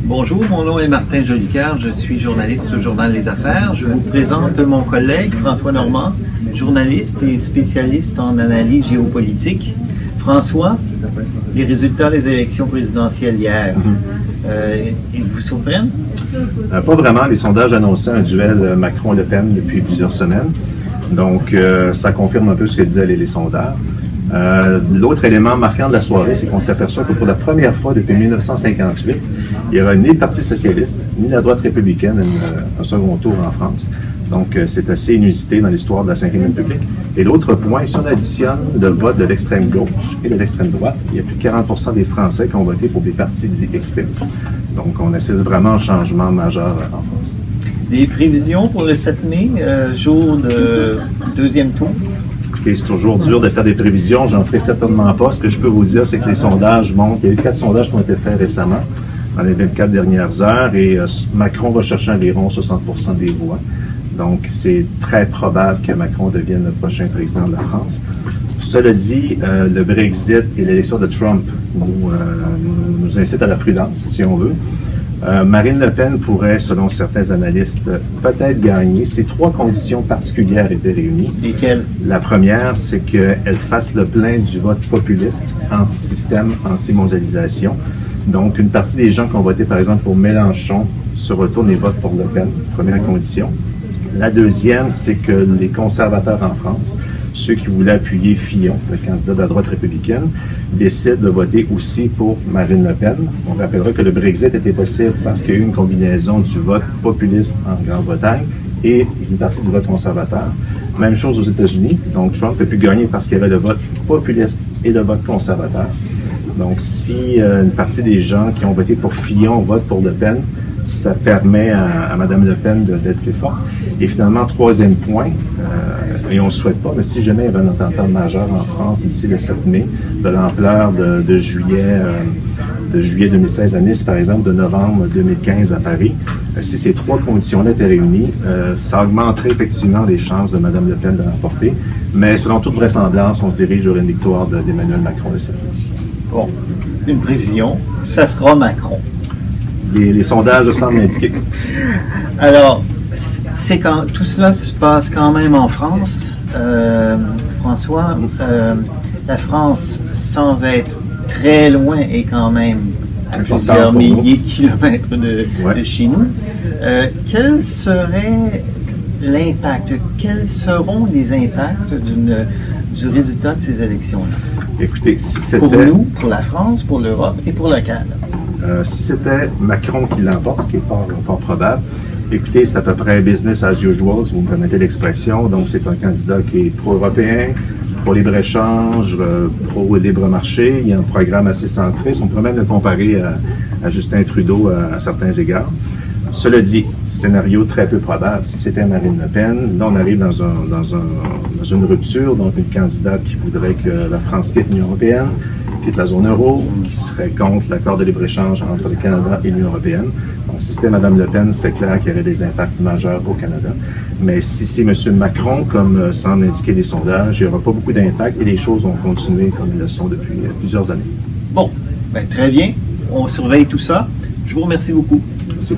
Bonjour, mon nom est Martin Jolicoeur, je suis journaliste au Journal Les Affaires. Je vous présente mon collègue François Normand, journaliste et spécialiste en analyse géopolitique. François, les résultats des élections présidentielles hier, ils vous surprennent? Pas vraiment. Les sondages annonçaient un duel Macron-Le Pen depuis plusieurs semaines. Donc, ça confirme un peu ce que disaient les sondages. L'autre élément marquant de la soirée, c'est qu'on s'aperçoit que pour la première fois depuis 1958, il n'y aura ni le Parti socialiste, ni la droite républicaine un second tour en France. Donc, c'est assez inusité dans l'histoire de la Ve République. Et l'autre point, si on additionne le vote de l'extrême gauche et de l'extrême droite, il y a plus de 40% des Français qui ont voté pour des partis dits extrémistes. Donc, on assiste vraiment à un changement majeur en France. Des prévisions pour le 7 mai, jour de deuxième tour? Écoutez, c'est toujours dur de faire des prévisions, j'en ferai certainement pas. Ce que je peux vous dire, c'est que les sondages montent. Il y a eu 4 sondages qui ont été faits récemment, dans les 24 dernières heures, et Macron va chercher environ 60% des voix. Donc, c'est très probable que Macron devienne le prochain président de la France. Cela dit, le Brexit et l'élection de Trump nous incitent à la prudence, si on veut. Marine Le Pen pourrait, selon certains analystes, peut-être gagner si 3 conditions particulières étaient réunies. Lesquelles? La première, c'est qu'elle fasse le plein du vote populiste, anti-système, anti-mondialisation. Donc, une partie des gens qui ont voté, par exemple, pour Mélenchon se retournent et votent pour Le Pen, première condition. La deuxième, c'est que les conservateurs en France, ceux qui voulaient appuyer Fillon, le candidat de la droite républicaine, décident de voter aussi pour Marine Le Pen. On rappellera que le Brexit était possible parce qu'il y a eu une combinaison du vote populiste en Grande-Bretagne et une partie du vote conservateur. Même chose aux États-Unis. Donc, Trump a pu gagner parce qu'il y avait le vote populiste et le vote conservateur. Donc, si une partie des gens qui ont voté pour Fillon votent pour Le Pen, ça permet à Mme Le Pen d'être plus forte. Et finalement, troisième point, et on ne le souhaite pas, mais si jamais il y avait un attentat majeur en France d'ici le 7 mai, de l'ampleur de juillet 2016 à Nice, par exemple, de novembre 2015 à Paris, si ces 3 conditions-là étaient réunies, ça augmenterait effectivement les chances de Mme Le Pen de l'emporter. Mais selon toute vraisemblance, on se dirige vers une victoire d'Emmanuel Macron le 7 mai. Bon, une prévision, ça sera Macron. Les sondages semblent l'indiquer. Alors, c'est quand tout cela se passe quand même en France, François. La France, sans être très loin, est quand même à plusieurs milliers de kilomètres de chez nous. Quel serait l'impact? Quels seront les impacts du résultat de ces élections-là? Écoutez, si c'était... Pour nous, pour la France, pour l'Europe et pour le Canada. Si c'était Macron qui l'emporte, ce qui est fort probable, écoutez, c'est à peu près business as usual, si vous me permettez l'expression. Donc, c'est un candidat qui est pro-européen, pro-libre-échange, pro-libre marché. Il y a un programme assez centré. On pourrait même le comparer à Justin Trudeau à certains égards. Cela dit, scénario très peu probable. Si c'était Marine Le Pen, là, on arrive dans une rupture, donc une candidate qui voudrait que la France quitte l'Union européenne, quitte la zone euro, qui serait contre l'accord de libre-échange entre le Canada et l'Union européenne. Donc, si c'était Mme Le Pen, c'est clair qu'il y aurait des impacts majeurs au Canada. Mais si c'est M. Macron, comme semble indiquer les sondages, il n'y aura pas beaucoup d'impact et les choses vont continuer comme elles le sont depuis plusieurs années. Bon, ben, très bien. On surveille tout ça. Je vous remercie beaucoup. Merci.